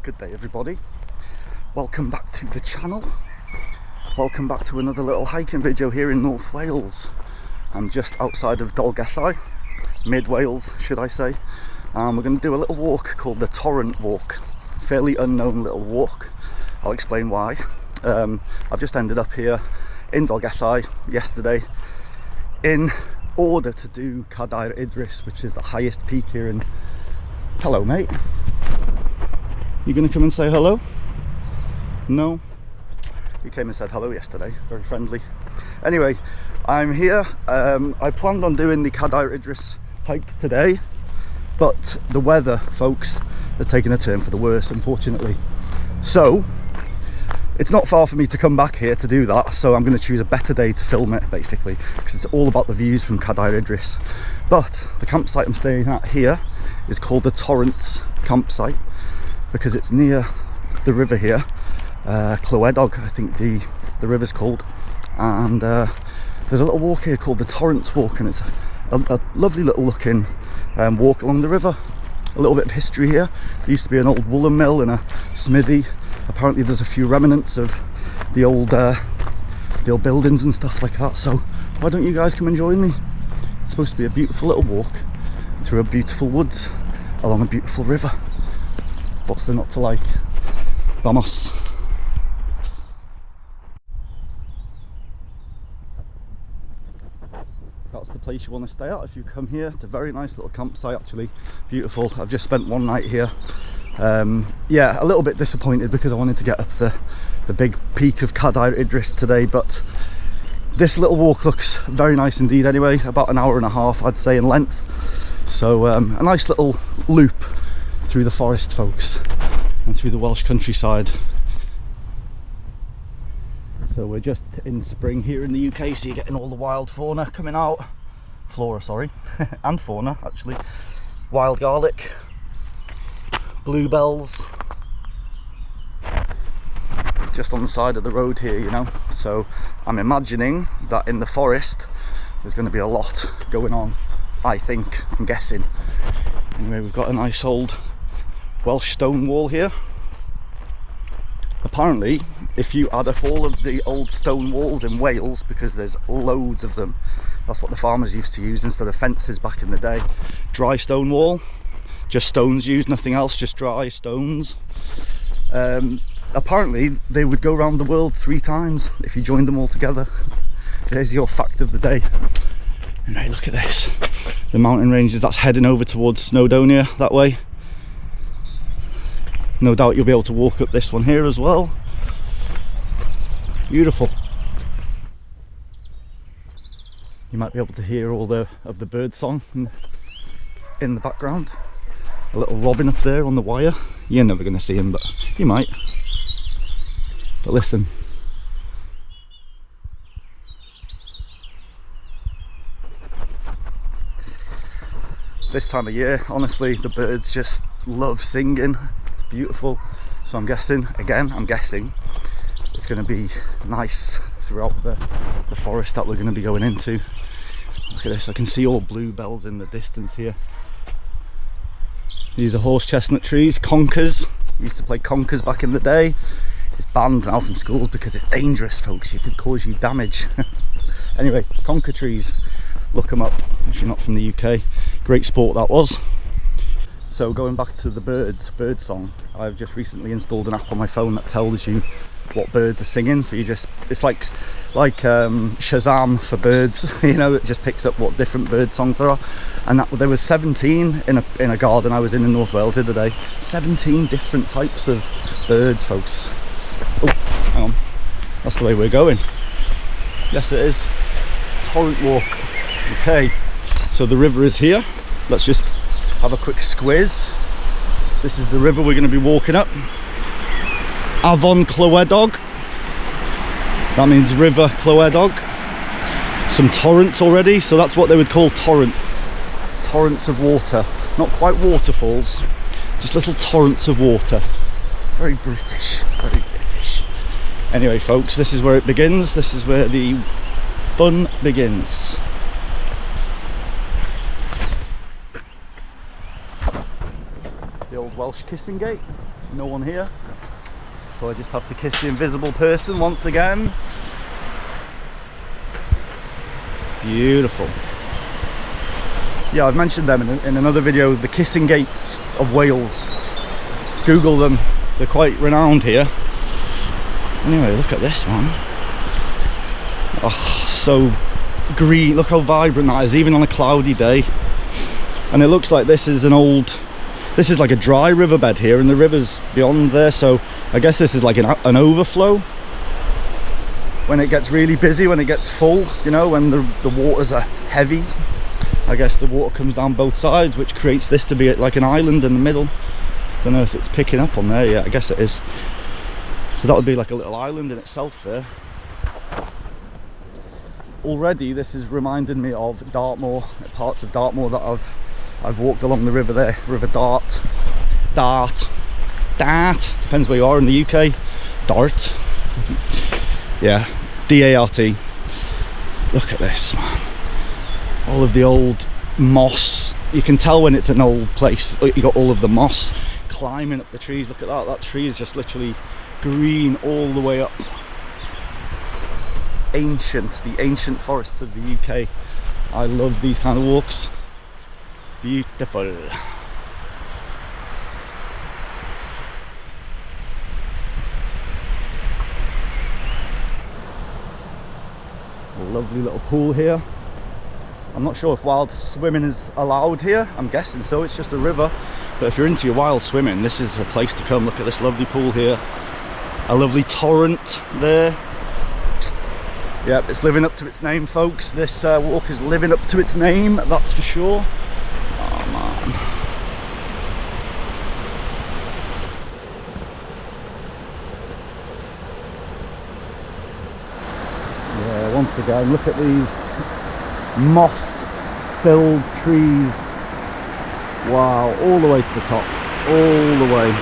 Good day everybody, welcome back to the channel, welcome back to another little hiking video here in North Wales. I'm just outside of Dolgellau, mid Wales should I say, and we're going to do a little walk called the Torrent Walk. Fairly unknown little walk, I'll explain why. I've just ended up here in Dolgellau yesterday in order to do Cadair Idris, which is the highest peak here in... Hello mate, you gonna come and say hello? No? You came and said hello yesterday, very friendly. Anyway, I'm here. I planned on doing the Cadair Idris hike today, but the weather, folks, has taken a turn for the worse, unfortunately. So it's not far for me to come back here to do that, so I'm going to choose a better day to film it, basically, because it's all about the views from Cadair Idris. But the campsite I'm staying at here is called the Torrents campsite, because it's near the river here, Clywedog I think the river's called, and there's a little walk here called the Torrents Walk, and it's a lovely little looking walk along the river. A little bit of history here. There used to be an old woolen mill and a smithy. Apparently there's a few remnants of the old buildings and stuff like that, so why don't you guys come and join me? It's supposed to be a beautiful little walk through a beautiful woods along a beautiful river. What's there not to like? Vamos! That's the place you want to stay at if you come here. It's a very nice little campsite, actually, beautiful. I've just spent one night here. Yeah, a little bit disappointed because I wanted to get up the big peak of Cadair Idris today, but this little walk looks very nice indeed anyway. About an hour and a half I'd say in length, so a nice little loop through the forest, folks, and through the Welsh countryside. So we're just in spring here in the UK, so you're getting all the wild fauna coming out. Flora, sorry, and fauna actually. Wild garlic, bluebells, just on the side of the road here, you know. So I'm imagining that in the forest there's going to be a lot going on, I think, I'm guessing. Anyway, we've got a nice old Welsh stone wall here. Apparently, if you add up all of the old stone walls in Wales, because there's loads of them, that's what the farmers used to use instead of fences back in the day. Dry stone wall, just stones used, nothing else, just dry stones. Apparently they would go around the world 3 times if you joined them all together. There's your fact of the day. And hey, look at this, the mountain ranges. That's heading over towards Snowdonia that way. No doubt you'll be able to walk up this one here as well. Beautiful. You might be able to hear all the bird song in the background. A little robin up there on the wire. You're never going to see him, but you might. But listen. This time of year, honestly, the birds just love singing. It's beautiful. So I'm guessing, it's going to be nice throughout the forest that we're going to be going into. Look at this, I can see all bluebells in the distance here. These are horse chestnut trees, conkers. We used to play conkers back in the day. It's banned now from schools because it's dangerous, folks. It could cause you damage. Anyway, conker trees, look them up if you're not from the UK. Great sport that was. So going back to the bird song, I've just recently installed an app on my phone that tells you what birds are singing. So you just, it's like Shazam for birds, you know. It just picks up what different bird songs there are, and there was 17 in a garden I was in North Wales the other day. 17 different types of birds, folks. Oh, hang on, that's the way we're going. Yes it is. Torrent Walk. Okay, so the river is here. Let's just have a quick squiz. This is the river we're going to be walking up. Afon Clywedog. That means River Clywedog. Some torrents already, so that's what they would call torrents. Torrents of water. Not quite waterfalls, just little torrents of water. Very British, very British. Anyway folks, this is where it begins. This is where the fun begins. The old Welsh kissing gate. no one here. So I just have to kiss the invisible person once again. Beautiful. Yeah, I've mentioned them in another video, the Kissing Gates of Wales. Google them, they're quite renowned here. Anyway, look at this one. Oh, so green, look how vibrant that is, even on a cloudy day. And it looks like this is this is like a dry riverbed here, and the river's beyond there, so I guess this is like an overflow. When it gets really busy, when it gets full, you know, when the waters are heavy, I guess the water comes down both sides, which creates this to be like an island in the middle. Don't know if it's picking up on there. Yeah, I guess it is. So that would be like a little island in itself there. Already this is reminding me of Dartmoor, parts of Dartmoor that I've walked along the river there, River Dart, depends where you are in the UK, Dart, yeah, D-A-R-T. Look at this, man, all of the old moss. You can tell when it's an old place, you got all of the moss climbing up the trees. Look at that tree is just literally green all the way up. The ancient forests of the UK. I love these kind of walks. Beautiful. A lovely little pool here. I'm not sure if wild swimming is allowed here. I'm guessing so, it's just a river. But if you're into your wild swimming, this is a place to come. Look at this lovely pool here. A lovely torrent there. Yep, it's living up to its name, folks. This walk is living up to its name, that's for sure. Oh man. Yeah, once again, look at these moss-filled trees. Wow, all the way to the top, all the way.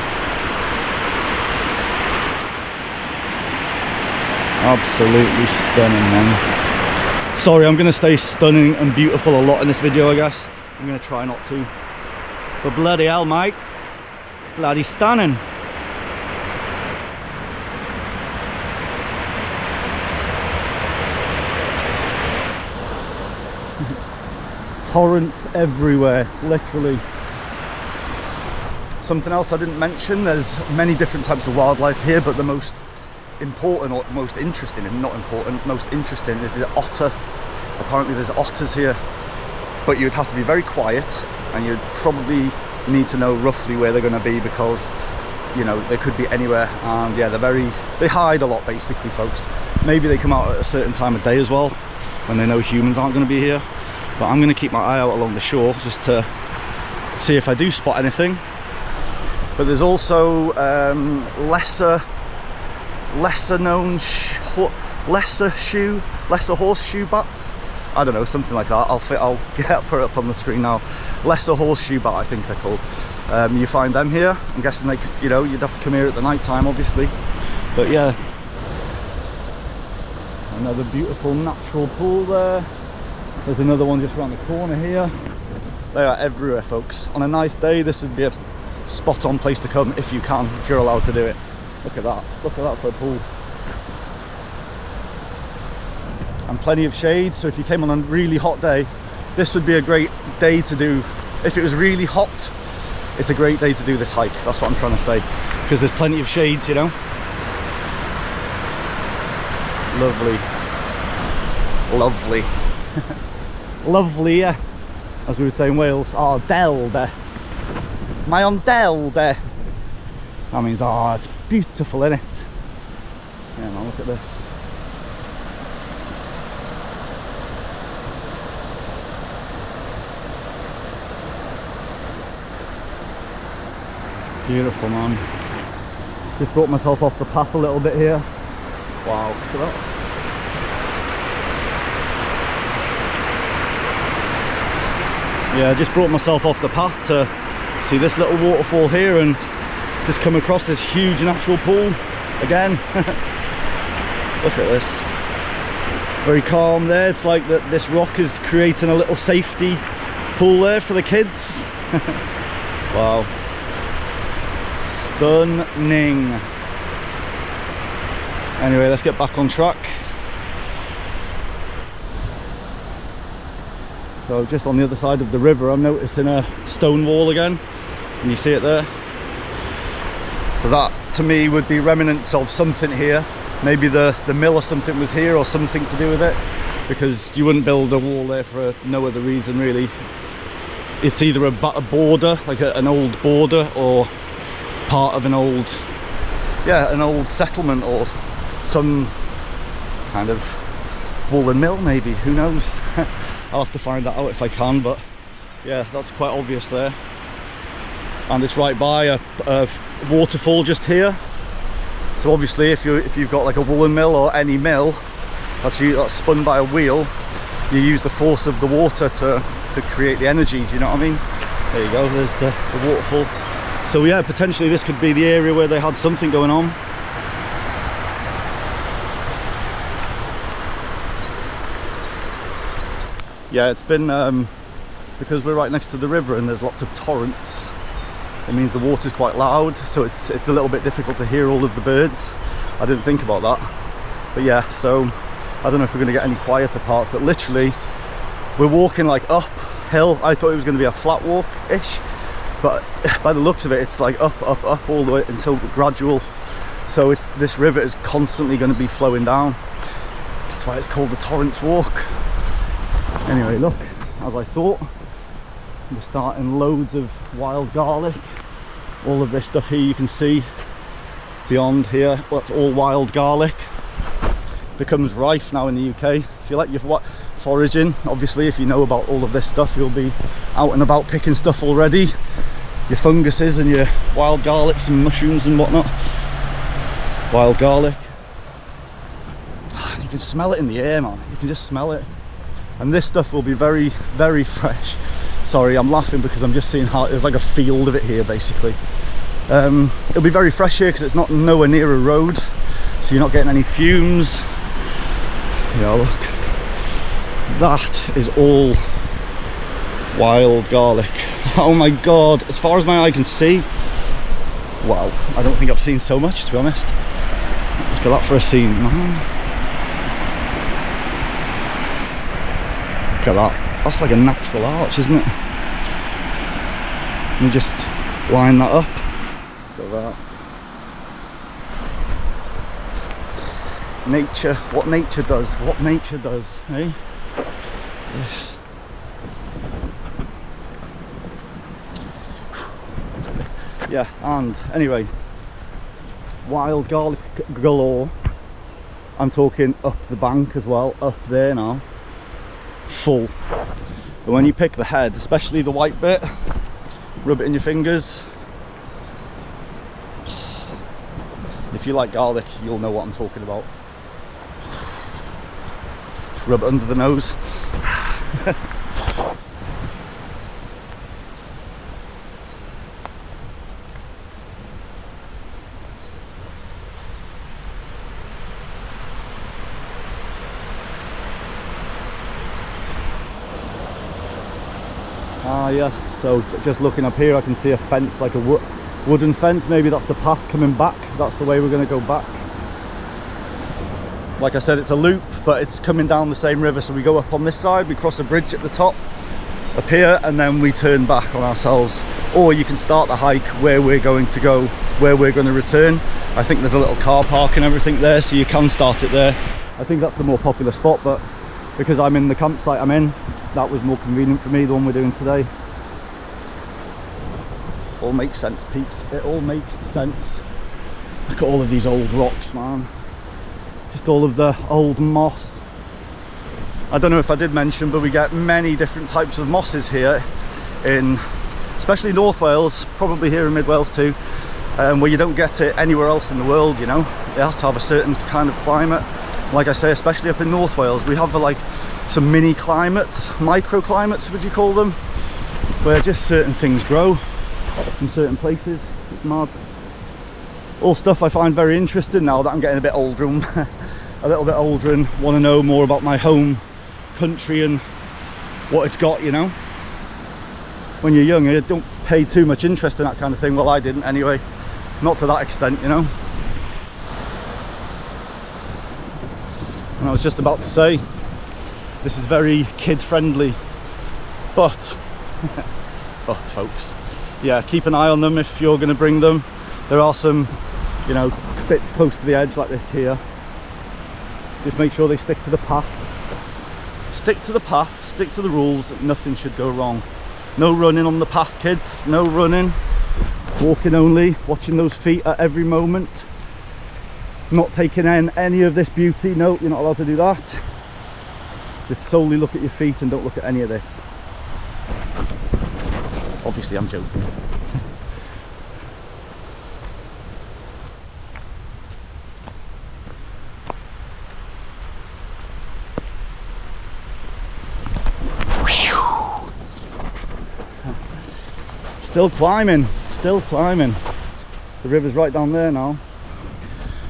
Absolutely stunning, man. Sorry, I'm going to stay stunning and beautiful a lot in this video, I guess. I'm going to try not to. But bloody hell, mate. Bloody stunning. Torrents everywhere, literally. Something else I didn't mention, there's many different types of wildlife here, but the most important or most interesting, and not important, most interesting is the otter. Apparently there's otters here, but you'd have to be very quiet, and you'd probably need to know roughly where they're going to be, because you know they could be anywhere. And yeah, they hide a lot basically, folks. Maybe they come out at a certain time of day as well, when they know humans aren't going to be here. But I'm going to keep my eye out along the shore just to see if I do spot anything. But there's also lesser horseshoe bats. I don't know, something like that. I'll put it up on the screen now. Lesser horseshoe bat, I think they're called. You find them here. I'm guessing they, you know, you'd have to come here at the night time, obviously. But yeah, another beautiful natural pool there. There's another one just around the corner here. They are everywhere, folks. On a nice day, this would be a spot on place to come if you can, if you're allowed to do it. Look at that for a pool. And plenty of shade, so if you came on a really hot day, this would be a great day to do. If it was really hot, it's a great day to do this hike. That's what I'm trying to say, because there's plenty of shades, you know. Lovely. Lovely. Lovely, yeah. As we would say in Wales. Oh, del de. My on del de. That means, oh, it's beautiful, isn't it? Yeah, man, look at this. Beautiful, man. Just brought myself off the path a little bit here. Wow, look at that. Yeah, I just brought myself off the path to see this little waterfall here, and just come across this huge natural pool again. Look at this. Very calm there. It's like that this rock is creating a little safety pool there for the kids. Wow. Stunning. Anyway, let's get back on track. So just on the other side of the river, I'm noticing a stone wall again. Can you see it there? So that to me would be remnants of something here. Maybe the mill or something was here, or something to do with it, because you wouldn't build a wall there for no other reason really. It's either a border, like an old border, or part of an old settlement, or some kind of woolen mill maybe, who knows. I'll have to find that out if I can, but yeah, that's quite obvious there. And it's right by a waterfall just here. So obviously if you've got like a woolen mill or any mill that's spun by a wheel, you use the force of the water to create the energy, do you know what I mean? There you go, there's the waterfall. So yeah, potentially this could be the area where they had something going on. Yeah, it's been, because we're right next to the river and there's lots of torrents, it means the water's quite loud, so it's a little bit difficult to hear all of the birds. I didn't think about that. But yeah, so I don't know if we're going to get any quieter parts, but literally we're walking like uphill. I thought it was going to be a flat walk-ish, but by the looks of it, it's like up all the way until gradual. So this river is constantly going to be flowing down. That's why it's called the Torrents Walk. Anyway, look, as I thought, we're starting loads of wild garlic. All of this stuff here you can see beyond here, well, that's all wild garlic. Becomes rife now in the UK. If you like your foraging, obviously if you know about all of this stuff, you'll be out and about picking stuff already. Your funguses and your wild garlics and mushrooms and whatnot. Wild garlic. You can smell it in the air, man. You can just smell it. And this stuff will be very, very fresh. Sorry, I'm laughing because I'm just seeing how there's like a field of it here basically. It'll be very fresh here because it's not nowhere near a road, so you're not getting any fumes. Yeah, look, that is all wild garlic. Oh my god, as far as my eye can see. Wow, I don't think I've seen so much, to be honest. Look at that for a scene, man. Look at that. That's like a natural arch, isn't it? Let me just line that up. Look at that. Nature, what nature does, eh? Yes. Yeah, and anyway, wild garlic galore. I'm talking up the bank as well, up there now. Full. But when you pick the head, especially the white bit, rub it in your fingers. If you like garlic, you'll know what I'm talking about. Rub it under the nose. Ah yes, so just looking up here I can see a fence, like a wooden fence. Maybe that's the path coming back, that's the way we're going to go back. Like I said, it's a loop, but it's coming down the same river, so we go up on this side, we cross a bridge at the top up here, and then we turn back on ourselves. Or you can start the hike where we're going to go, where we're going to return. I think there's a little car park and everything there, so you can start it there. I think that's the more popular spot, but because I'm in the campsite I'm in, that was more convenient for me, the one we're doing today. All makes sense, peeps. It all makes sense. Look at all of these old rocks, man. Just all of the old moss. I don't know if I did mention, but we get many different types of mosses here in, especially North Wales, probably here in Mid Wales too, where you don't get it anywhere else in the world, you know. It has to have a certain kind of climate. Like I say, especially up in North Wales, we have like some mini climates, microclimates would you call them, where just certain things grow in certain places. It's mad. All stuff I find very interesting now that I'm getting a bit older and a little bit older and want to know more about my home country and what it's got, you know. When you're young, you don't pay too much interest in that kind of thing. Well, I didn't anyway. not to that extent, you know. And I was just about to say, this is very kid friendly, but folks, yeah, keep an eye on them if you're going to bring them. There are some, you know, bits close to the edge like this here. Just make sure they stick to the path. Stick to the path, stick to the rules. Nothing should go wrong. No running on the path, kids. No running. Walking only. Watching those feet at every moment. Not taking in any of this beauty. No, you're not allowed to do that. Just solely look at your feet and don't look at any of this. Obviously, I'm joking. Still climbing, still climbing. The river's right down there now.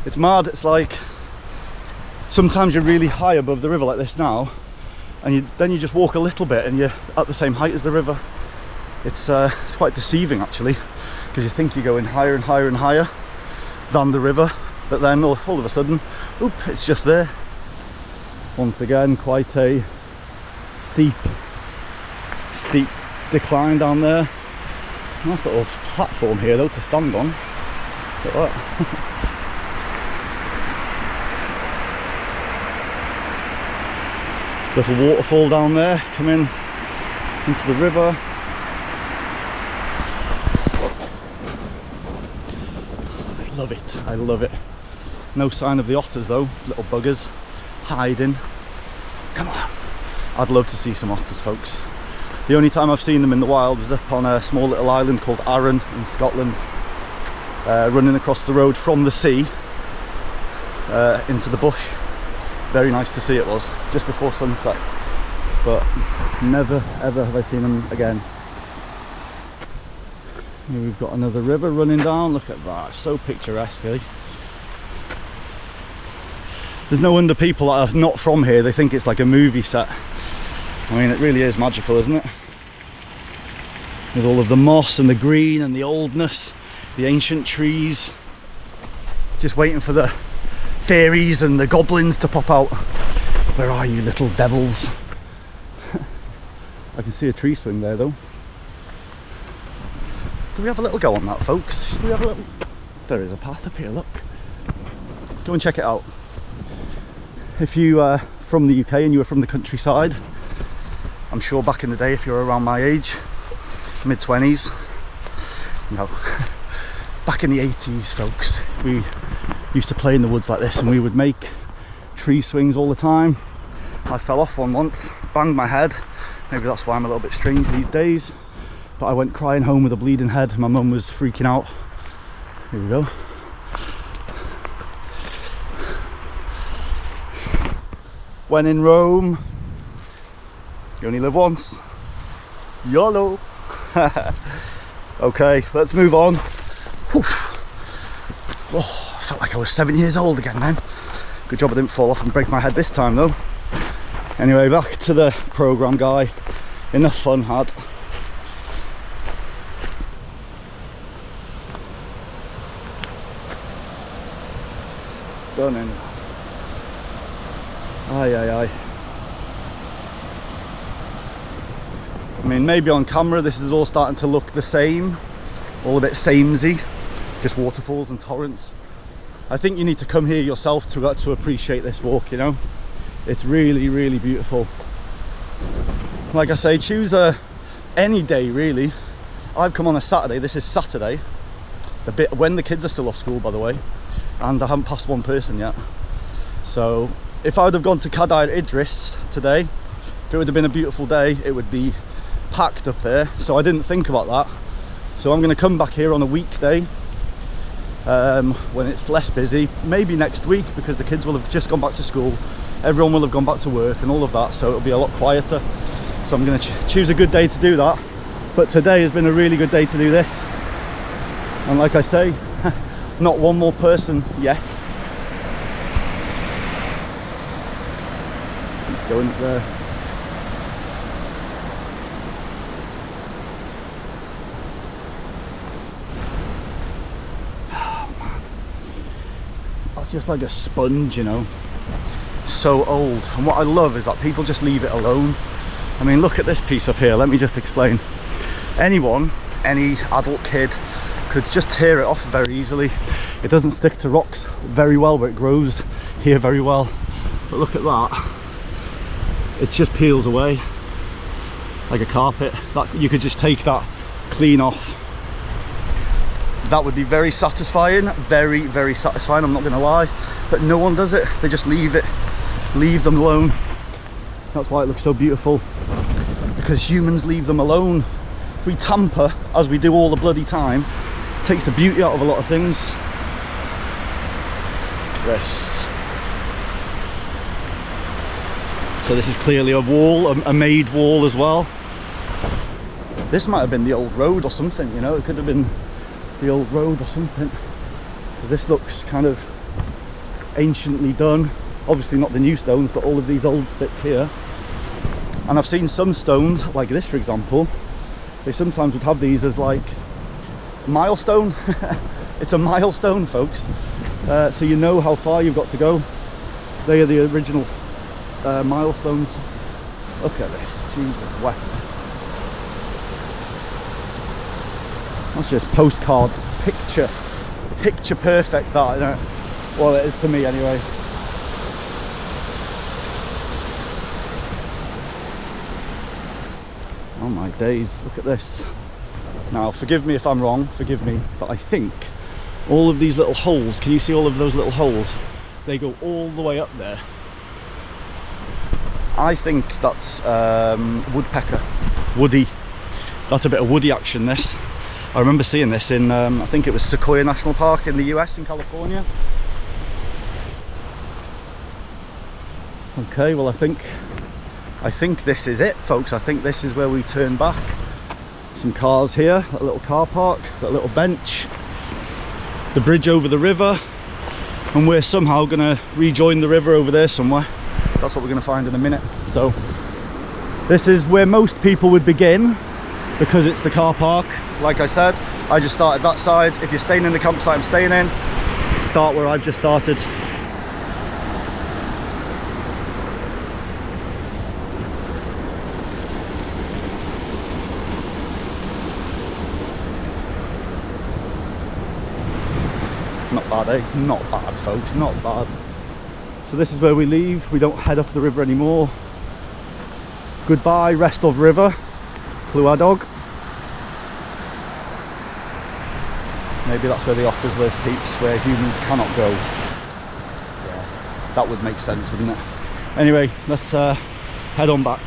It's mad, it's like sometimes you're really high above the river like this now, and then you just walk a little bit and you're at the same height as the river. It's quite deceiving actually, because you think you're going higher and higher and higher than the river, but then all of a sudden, oop, it's just there. Once again, quite a steep decline down there. Nice little platform here though to stand on. Look at that. Little waterfall down there, coming into the river. I love it, I love it. No sign of the otters though, little buggers hiding. Come on, I'd love to see some otters, folks. The only time I've seen them in the wild was up on a small little island called Arran in Scotland, running across the road from the sea into the bush. Very nice to see it was, just before sunset, but never ever have I seen them again. Here we've got another river running down. Look at that, so picturesque, eh? There's no wonder people that are not from here, they think it's like a movie set. I mean, it really is magical, isn't it? With all of the moss and the green and the oldness, the ancient trees. Just waiting for the fairies and the goblins to pop out. Where are you, little devils? I can see a tree swing there though. Do we have a little go on that, folks? Should we have a little... There is a path up here, look. Let's go and check it out. If you are from the UK and you were from the countryside, I'm sure back in the day, if you're around my age, mid-20s, no, back in the 80s, folks, we used to play in the woods like this and we would make tree swings all the time. I fell off one once, banged my head. Maybe that's why I'm a little bit strange these days, but I went crying home with a bleeding head. My mum was freaking out. Here we go. When in Rome, you only live once. YOLO. Okay, let's move on. Oof. Oh, I felt like I was 7 years old again then. Good job I didn't fall off and break my head this time though. Anyway, back to the programme, guy. Enough fun had. Stunning. Aye, aye, aye. I mean, maybe on camera this is all starting to look the same, all a bit samey, just waterfalls and torrents. I think you need to come here yourself to appreciate this walk, you know. It's really, really beautiful. Like I say, choose any day really. I've come on a Saturday. This is Saturday, the bit when the kids are still off school, by the way, and I haven't passed one person yet. So if I would have gone to Cadair Idris today, if it would have been a beautiful day, it would be packed up there. So I didn't think about that. So I'm going to come back here on a weekday when it's less busy, maybe next week, because the kids will have just gone back to school, everyone will have gone back to work and all of that, so it'll be a lot quieter. So I'm going to choose a good day to do that, but today has been a really good day to do this. And like I say, not one more person yet. Let's go in there. it's just like a sponge, you know. So old. And what I love is that people just leave it alone. I mean, look at this piece up here. Let me just explain. Anyone, any adult kid, could just tear it off very easily. It doesn't stick to rocks very well, but it grows here very well. But look at that. It just peels away like a carpet. That you could just take that clean off. That would be very satisfying, very, very satisfying, I'm not gonna lie. But no one does it. They just leave them alone. That's why it looks so beautiful, because humans leave them alone. If we tamper, as we do all the bloody time, it takes the beauty out of a lot of things. So this is clearly a wall, a made wall as well. This might have been the old road or something, you know, it could have been the old road or something. This looks kind of anciently done. Obviously not the new stones, but all of these old bits here. And I've seen some stones, like this for example, they sometimes would have these as like milestone. It's a milestone, folks. So you know how far you've got to go. They are the original milestones. Look at this, Jesus wept. That's just postcard picture perfect, that, isn't it? Well, it is to me anyway. Oh my days, look at this. Now, forgive me if I'm wrong, forgive me, but I think all of these little holes, can you see all of those little holes? They go all the way up there. I think that's woodpecker, woody. That's a bit of woody action, this. I remember seeing this in, I think it was Sequoia National Park in the US, in California. Okay, well I think this is it, folks. I think this is where we turn back. Some cars here, a little car park, a little bench, the bridge over the river, and we're somehow gonna rejoin the river over there somewhere. That's what we're gonna find in a minute. So this is where most people would begin, because it's the car park. Like I said, I just started that side. If you're staying in the campsite I'm staying in, start where I've just started. Not bad, eh? Not bad, folks, not bad. So this is where we leave. We don't head up the river anymore. Goodbye, rest of river, Clywedog. Maybe that's where the otters live, peeps, where humans cannot go. Yeah, that would make sense, wouldn't it? Anyway, let's head on back.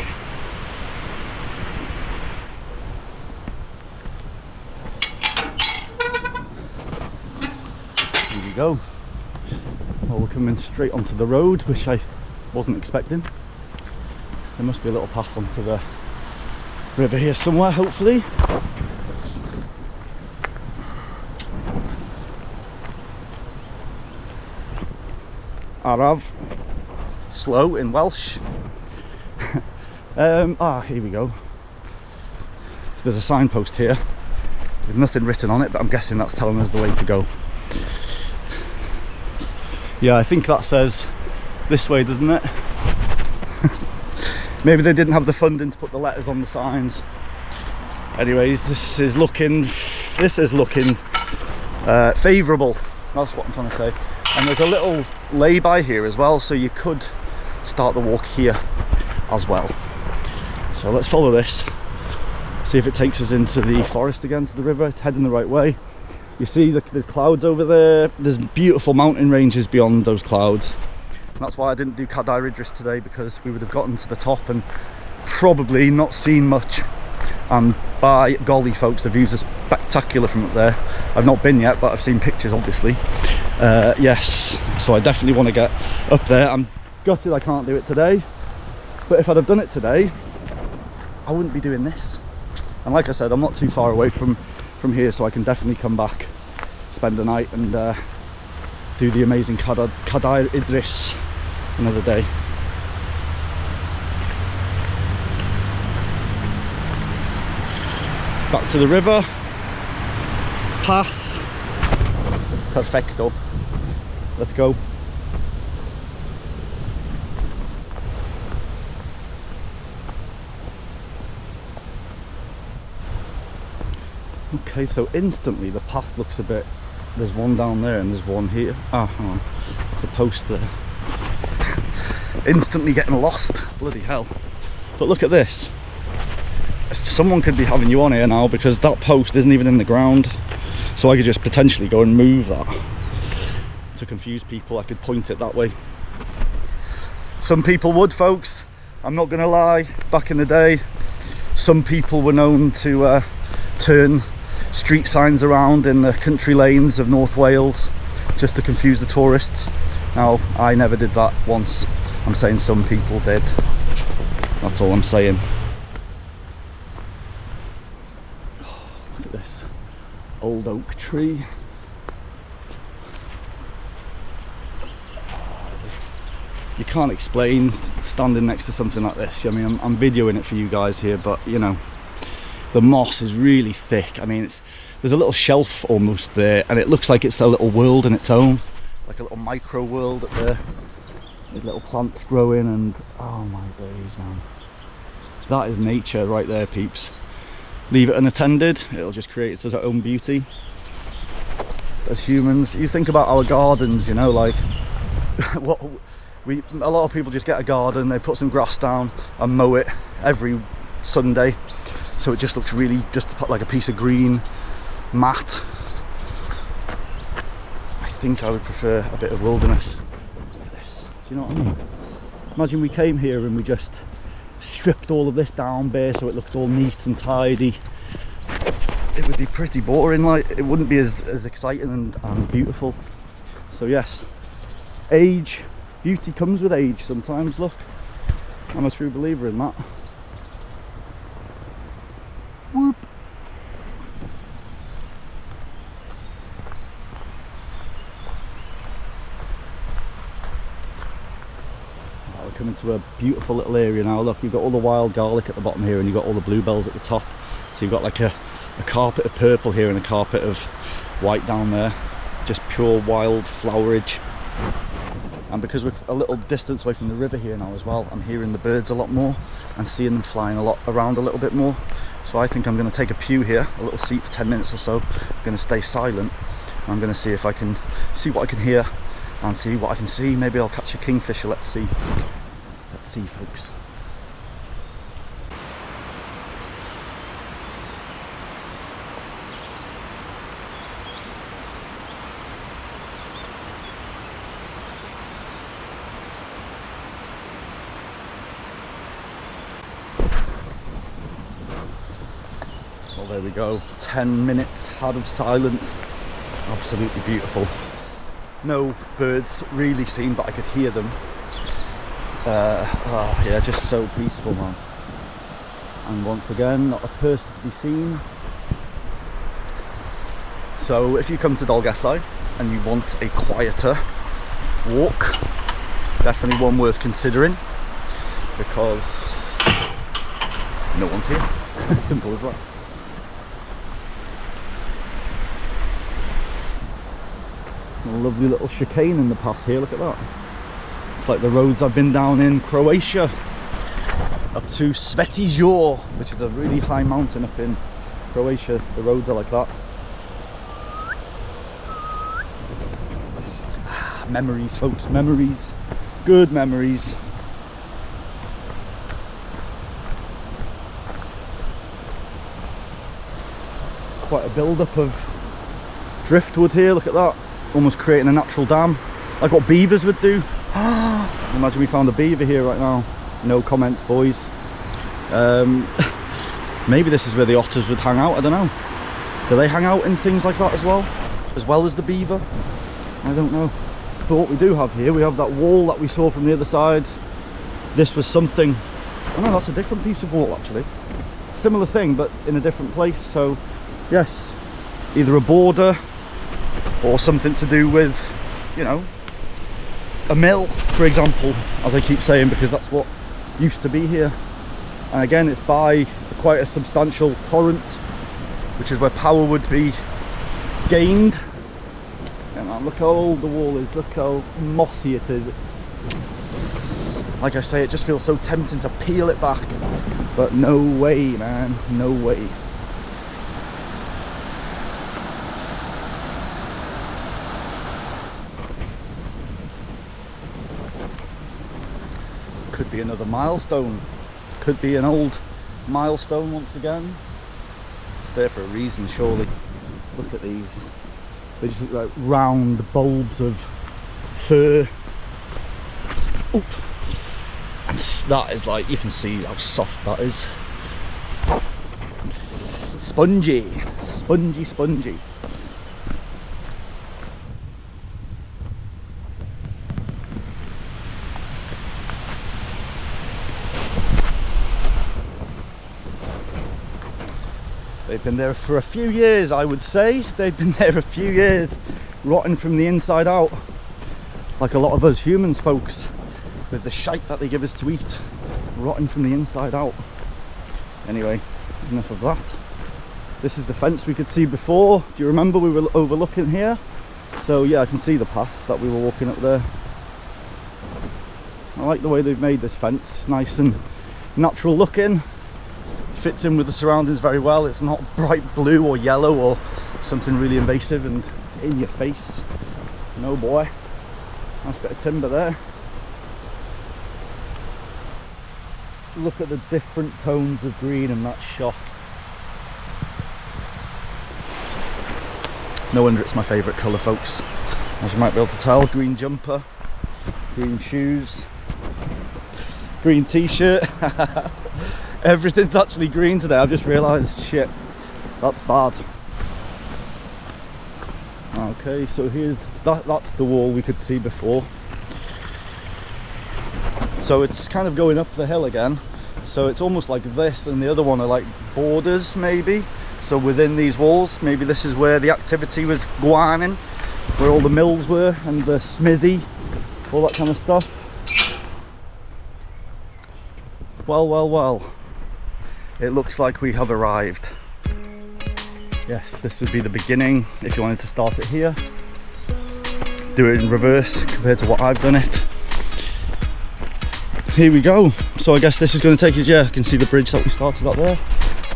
Here we go. Well, we're coming straight onto the road, which I wasn't expecting. There must be a little path onto the river here somewhere, hopefully. Arav, slow in Welsh. Here we go. There's a signpost here with nothing written on it, but I'm guessing that's telling us the way to go. Yeah, I think that says this way, doesn't it? Maybe they didn't have the funding to put the letters on the signs. Anyways, this is looking favourable. That's what I'm trying to say. And there's a little lay-by here as well, so you could start the walk here as well. So let's follow this, see if it takes us into the forest again, to the river. It's heading the right way. You see there's clouds over there. There's beautiful mountain ranges beyond those clouds. And that's why I didn't do Cadair Idris today, because we would have gotten to the top and probably not seen much. And by golly, folks, the views are spectacular from up there. I've not been yet, but I've seen pictures, obviously. Yes, so I definitely want to get up there. I'm gutted I can't do it today, but if I'd have done it today, I wouldn't be doing this. And like I said, I'm not too far away from here, so I can definitely come back, spend the night, and do the amazing Cadair Idris another day. Back to the river, path, perfecto. Let's go. Okay, so instantly the path looks a bit, there's one down there and there's one here. Ah, hang on, there's a post there. Instantly getting lost, bloody hell. But look at this, someone could be having you on here now, because that post isn't even in the ground, so I could just potentially go and move that to confuse people. I could point it that way. Some people would, folks, I'm not gonna lie. Back in the day, some people were known to turn street signs around in the country lanes of North Wales just to confuse the tourists. Now, I never did that once. I'm saying some people did. That's all I'm saying. Look at this old oak tree. You can't explain standing next to something like this. I mean, I'm videoing it for you guys here, but you know, the moss is really thick. I mean, there's a little shelf almost there, and it looks like it's a little world in its own, like a little micro world up there with little plants growing, and oh my days, man, that is nature right there, peeps. Leave it unattended, it'll just create its own beauty. As humans, you think about our gardens, you know, like what a lot of people just get a garden, they put some grass down and mow it every Sunday, so it just looks really just like a piece of green mat. I think I would prefer a bit of wilderness. Look at this. Do you know what I mean? Imagine we came here and we just stripped all of this down bare so it looked all neat and tidy. It would be pretty boring, like it wouldn't be as exciting and beautiful. So yes, beauty comes with age sometimes. Look, I'm a true believer in that. Whoop. We're coming to a beautiful little area now. Look, you've got all the wild garlic at the bottom here, and you've got all the bluebells at the top. So you've got like a carpet of purple here and a carpet of white down there. Just pure wild flowerage. And because we're a little distance away from the river here now as well, I'm hearing the birds a lot more and seeing them flying around a little bit more. So I think I'm going to take a pew here, a little seat for 10 minutes or so. I'm going to stay silent. I'm going to see if I can see what I can hear and see what I can see. Maybe I'll catch a kingfisher. Let's see. Let's see, folks. Well, there we go. 10 minutes had of silence. Absolutely beautiful. No birds really seen, but I could hear them. Oh yeah, just so peaceful, man. And once again, not a person to be seen. So if you come to Dolgellau and you want a quieter walk, definitely one worth considering, because no one's here. Simple as that. A lovely little chicane in the path here, look at that. It's like the roads I've been down in Croatia, up to Sveti Jor, which is a really high mountain up in Croatia. The roads are like that. Memories, folks, memories, good memories. Quite a build-up of driftwood here, look at that. Almost creating a natural dam, like what beavers would do. Imagine we found a beaver here right now. No comments, boys. Maybe this is where the otters would hang out, I don't know. Do they hang out in things like that as well as the beaver? I don't know. But what we do have here, we have that wall that we saw from the other side. This was something, oh no, that's a different piece of wall actually. Similar thing, but in a different place. So yes, either a border or something to do with, you know, a mill, for example, as I keep saying, because that's what used to be here. And again, it's by quite a substantial torrent, which is where power would be gained. And look how old the wall is, look how mossy it is. It's, like I say, it just feels so tempting to peel it back, but no way, man, no way. Could be another milestone. Could be an old milestone once again. It's there for a reason, surely. Look at these. They just look like round bulbs of fir. Oop. And that is like, you can see how soft that is. Spongy, spongy, spongy. They've been there for a few years, I would say. They've been there a few years, rotting from the inside out, like a lot of us humans, folks, with the shite that they give us to eat, rotting from the inside out. Anyway, enough of that. This is the fence we could see before. Do you remember we were overlooking here? So yeah, I can see the path that we were walking up there. I like the way they've made this fence. It's nice and natural looking. Fits in with the surroundings very well. It's not bright blue or yellow or something really invasive and in your face. No boy. Nice bit of timber there. Look at the different tones of green in that shot. No wonder it's my favourite colour, folks. As you might be able to tell, green jumper, green shoes, green t-shirt. Everything's actually green today. I've just realised, shit, that's bad. Okay, so here's that's the wall we could see before. So it's kind of going up the hill again. So it's almost like this, and the other one are like borders maybe. So within these walls, maybe this is where the activity was going on, where all the mills were and the smithy, all that kind of stuff. Well, well, well. It looks like we have arrived. Yes, this would be the beginning if you wanted to start it here. Do it in reverse compared to what I've done it. Here we go. So I guess this is going to take us, yeah, I can see the bridge that we started up there.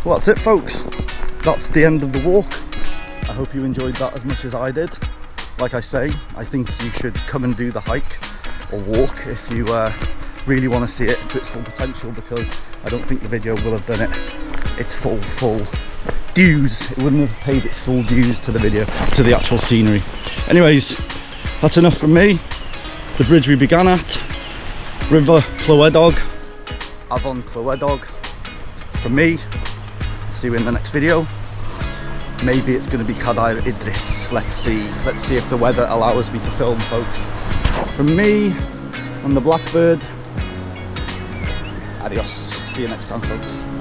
Well, that's it, folks. That's the end of the walk. I hope you enjoyed that as much as I did. Like I say, I think you should come and do the hike or walk if you really want to see it to its full potential, because I don't think the video will have done it its full dues. It wouldn't have paid its full dues to the video, to the actual scenery. Anyways, that's enough from me. The bridge we began at, River Clywedog, Afon Clywedog. From me, see you in the next video. Maybe it's going to be Cadair Idris. Let's see if the weather allows me to film, folks. From me and the Blackbird, adios. See you next time, folks.